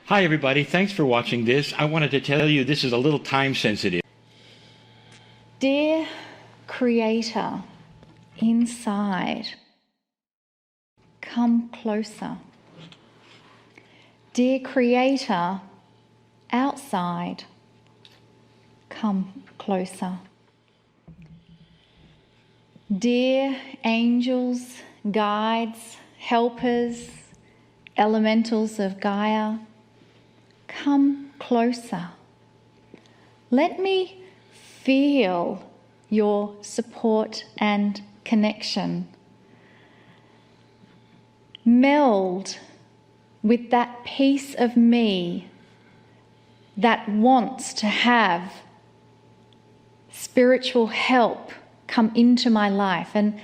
Hi everybody, thanks for watching this. I wanted to tell you this is a little time sensitive. Dear Creator, inside, come closer. Dear Creator, outside, come closer. Dear angels, guides, helpers, elementals of Gaia, come closer. Let me feel your support and connection. Meld with that piece of me that wants to have spiritual help come into my life, and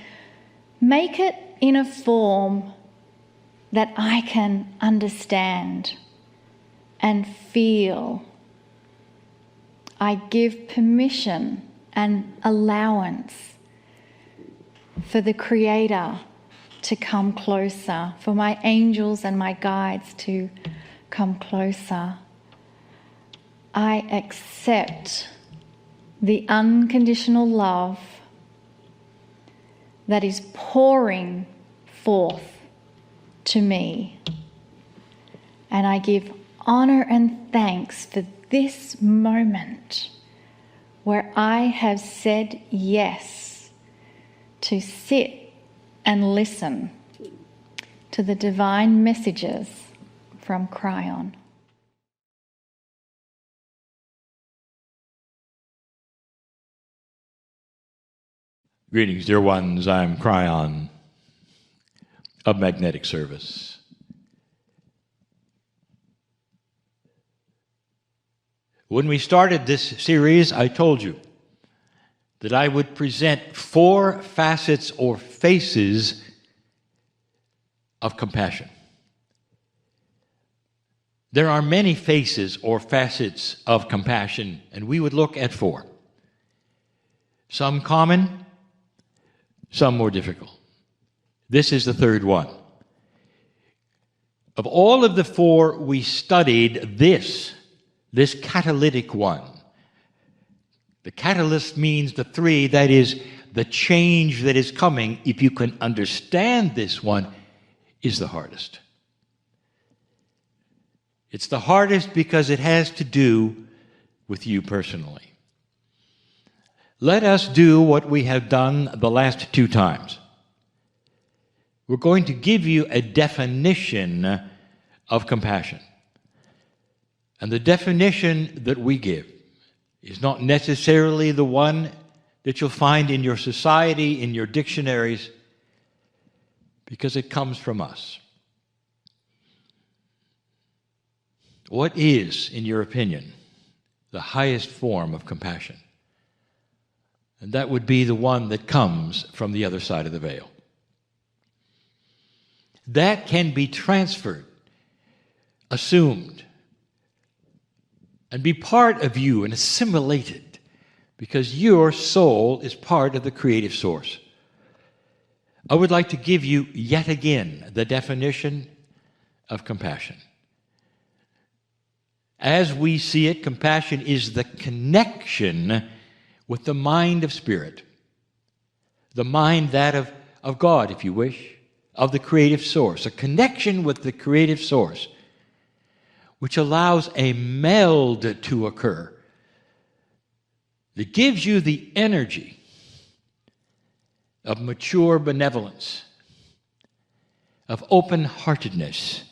make it in a form that I can understand and feel. I give permission and allowance for the Creator to come closer, for my angels and my guides to come closer. I accept the unconditional love that is pouring forth to me. And I give honor and thanks for this moment where I have said yes to sit and listen to the divine messages from Kryon. Greetings, dear ones. I'm Kryon of Magnetic Service. When we started this series, I told you that I would present 4 facets or faces of compassion. There are many faces or facets of compassion, and we would look at 4. Some common, some more difficult. This is the third one. Of all of the 4 we studied, this catalytic one. The catalyst means the 3, that is, the change that is coming, if you can understand this one, is the hardest. It's the hardest because it has to do with you personally. Let us do what we have done the last 2 times. We're going to give you a definition of compassion. And the definition that we give is not necessarily the one that you'll find in your society, in your dictionaries, because it comes from us. What is, in your opinion, the highest form of compassion? And that would be the one that comes from the other side of the veil. That can be transferred, assumed, and be part of you and assimilated, because your soul is part of the creative source. I would like to give you yet again the definition of compassion. As we see it, compassion is the connection with the mind of spirit, the mind that of God, if you wish, of the creative source, a connection with the creative source, which allows a meld to occur that gives you the energy of mature benevolence, of open-heartedness,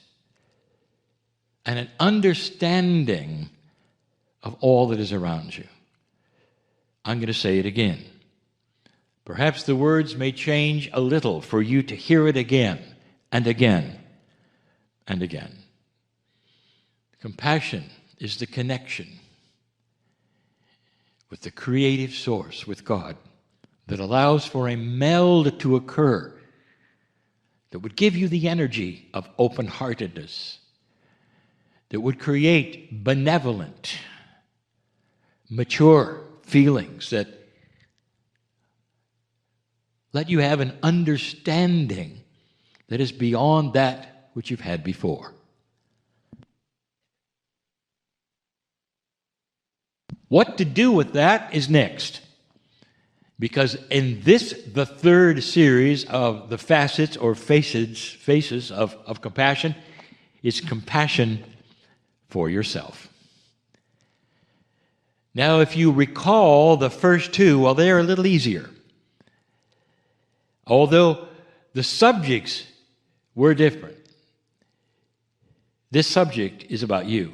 and an understanding of all that is around you. I'm going to say it again. Perhaps the words may change a little for you to hear it again and again and again. Compassion is the connection with the creative source, with God, that allows for a meld to occur that would give you the energy of open-heartedness, that would create benevolent, mature feelings that let you have an understanding that is beyond that which you've had before. What to do with that is next. Because in this, the third series of the facets or faces of compassion, is compassion for yourself. Now, if you recall the first two, well, they're a little easier. Although the subjects were different. This subject is about you.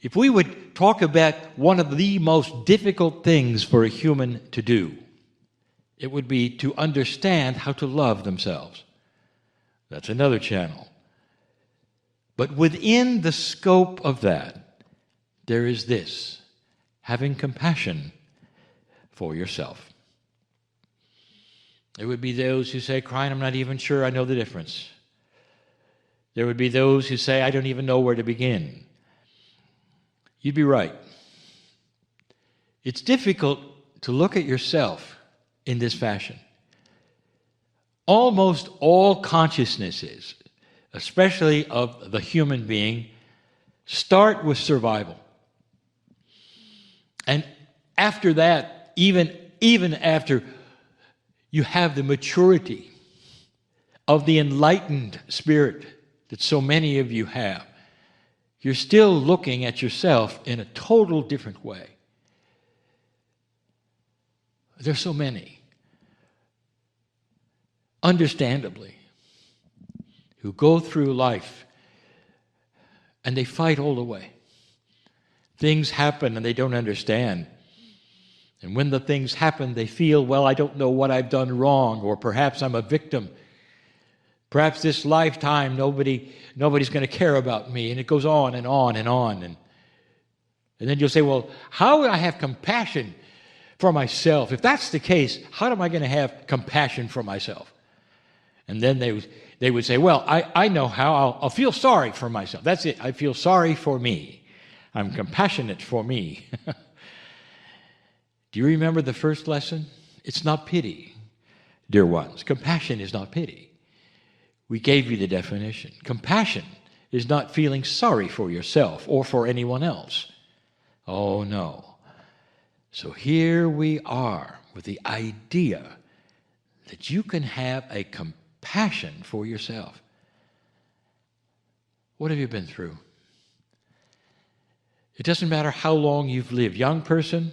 If we would talk about one of the most difficult things for a human to do, it would be to understand how to love themselves. That's another channel. But within the scope of that, there is this, having compassion for yourself. There would be those who say, Kryon, I'm not even sure I know the difference. There would be those who say, I don't even know where to begin. You'd be right. It's difficult to look at yourself in this fashion. Almost all consciousnesses, especially of the human being, start with survival. And after that, even after you have the maturity of the enlightened spirit that so many of you have, you're still looking at yourself in a total different way. There's so many, understandably, who go through life and they fight all the way. Things happen and they don't understand. And when the things happen, they feel, well, I don't know what I've done wrong, or perhaps I'm a victim. Perhaps this lifetime nobody's going to care about me, and it goes on and on and on. And then you'll say, well, how would I have compassion for myself? If that's the case, how am I going to have compassion for myself? And then they would say, well, I know how. I'll feel sorry for myself. That's it. I feel sorry for me. I'm compassionate for me. Do you remember the first lesson? It's not pity, dear ones. Compassion is not pity. We gave you the definition. Compassion is not feeling sorry for yourself or for anyone else. Oh, no. So here we are with the idea that you can have a compassion for yourself. What have you been through? It doesn't matter how long you've lived. Young person,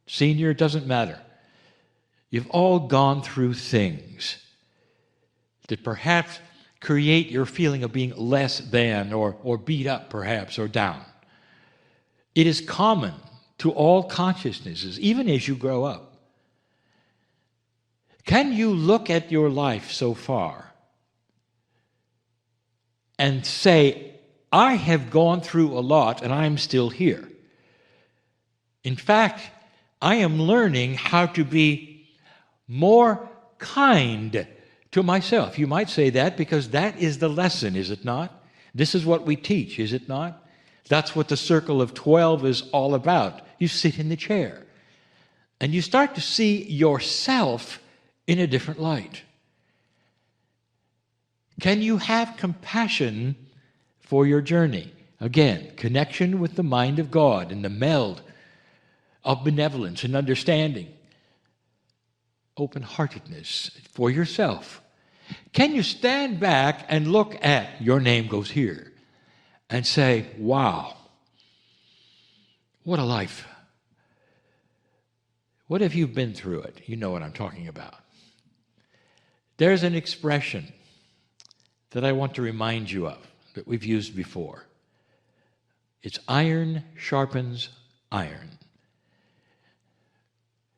senior, it doesn't matter. You've all gone through things that perhaps create your feeling of being less than or beat up perhaps or down. It is common to all consciousnesses, even as you grow up. Can you look at your life so far and say, I have gone through a lot and I'm still here? In fact, I am learning how to be more kind to myself. You might say that because that is the lesson, is it not? This is what we teach, is it not? That's what the circle of 12 is all about. You sit in the chair and you start to see yourself in a different light. Can you have compassion for your journey? Again, connection with the mind of God and the meld of benevolence and understanding. Open-heartedness for yourself. Can you stand back and look at, your name goes here, and say, wow, what a life. What have you been through it? You know what I'm talking about. There's an expression that I want to remind you of that we've used before. It's iron sharpens iron.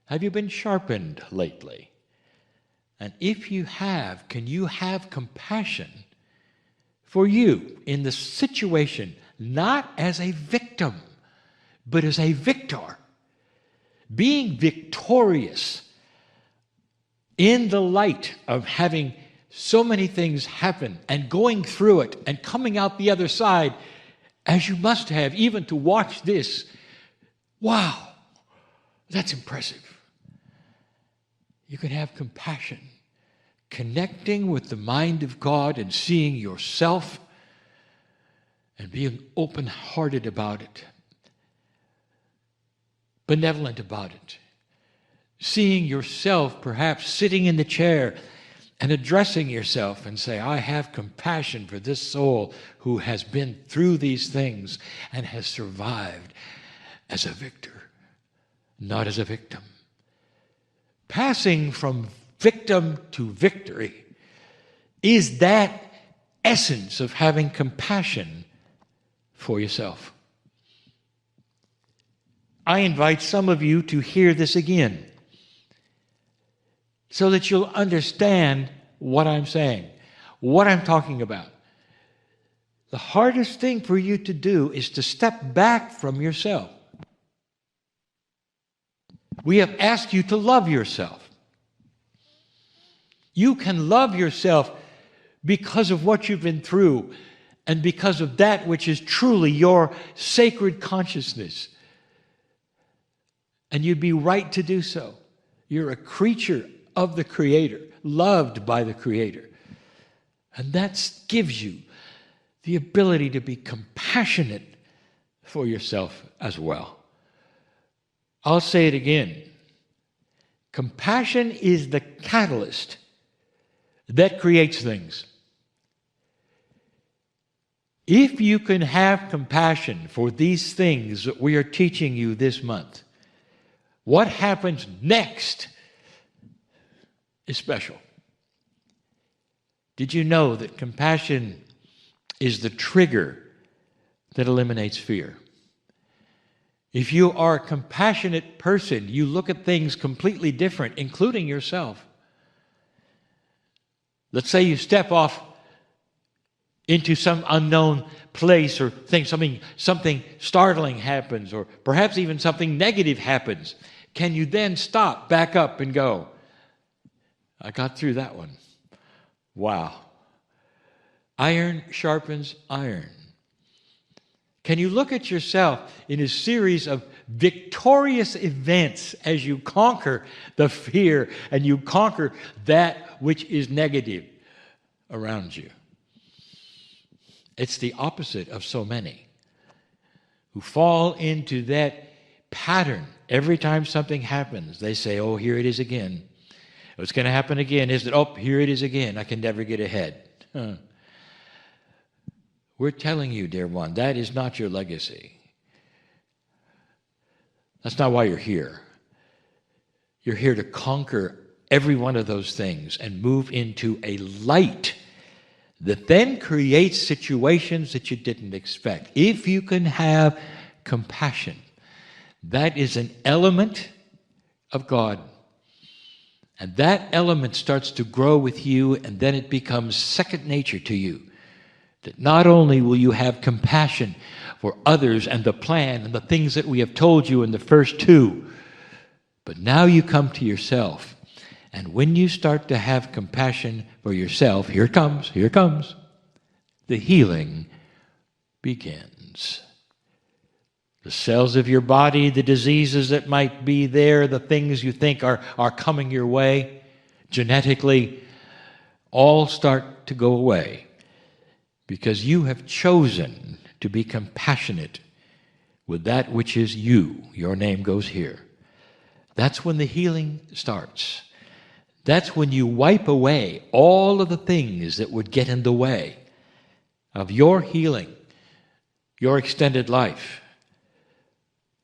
Have you been sharpened lately? And if you have, can you have compassion for you in the situation, not as a victim, but as a victor? Being victorious in the light of having so many things happen and going through it and coming out the other side, as you must have, even to watch this. Wow, that's impressive. You can have compassion, connecting with the mind of God and seeing yourself and being open-hearted about it. benevolent about it. Seeing yourself perhaps sitting in the chair and addressing yourself and say, I have compassion for this soul who has been through these things and has survived as a victor, not as a victim. Passing from victim to victory is that essence of having compassion for yourself. I invite some of you to hear this again so that you'll understand what I'm saying, what I'm talking about. The hardest thing for you to do is to step back from yourself. We have asked you to love yourself. You can love yourself because of what you've been through and because of that which is truly your sacred consciousness. And you'd be right to do so. You're a creature of the Creator, loved by the Creator. And that gives you the ability to be compassionate for yourself as well. I'll say it again. Compassion is the catalyst that creates things. If you can have compassion for these things that we are teaching you this month, what happens next is special. Did you know that compassion is the trigger that eliminates fear? If you are a compassionate person, you look at things completely different, including yourself. Let's say you step off into some unknown place or think something startling happens, or perhaps even something negative happens. Can you then stop, back up, and go, I got through that one. Wow. Iron sharpens iron. Can you look at yourself in a series of victorious events as you conquer the fear and you conquer that which is negative around you? It's the opposite of so many who fall into that pattern. Every time something happens, they say, oh, here it is again. It's going to happen again, isn't it? Oh, here it is again. I can never get ahead. We're telling you, dear one, that is not your legacy. That's not why you're here. You're here to conquer every one of those things and move into a light that then creates situations that you didn't expect. If you can have compassion, that is an element of God. And that element starts to grow with you, and then it becomes second nature to you. That not only will you have compassion for others and the plan and the things that we have told you in the first two, but now you come to yourself. And when you start to have compassion for yourself, here it comes, the healing begins. The cells of your body, the diseases that might be there, the things you think are coming your way, genetically, all start to go away. Because you have chosen to be compassionate with that which is you. Your name goes here. That's when the healing starts. That's when you wipe away all of the things that would get in the way of your healing, your extended life.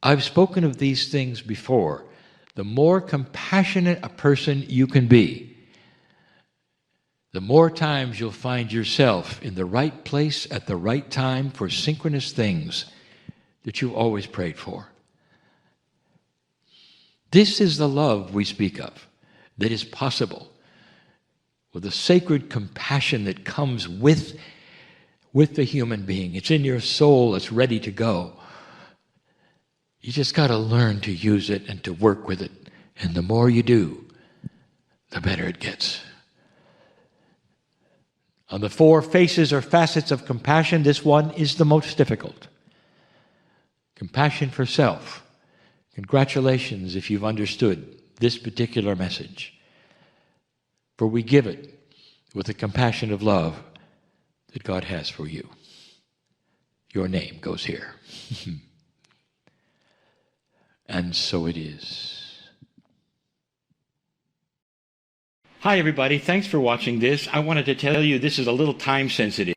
I've spoken of these things before. The more compassionate a person you can be, the more times you'll find yourself in the right place at the right time for synchronous things that you always prayed for. This is the love we speak of, that is possible with the sacred compassion that comes with the human being. It's in your soul, it's ready to go. You just got to learn to use it and to work with it. And the more you do, the better it gets. On the four faces or facets of compassion, this one is the most difficult. Compassion for self. Congratulations if you've understood this particular message. For we give it with the compassion of love that God has for you. Your name goes here. And so it is. Hi, everybody. Thanks for watching this. I wanted to tell you this is a little time sensitive.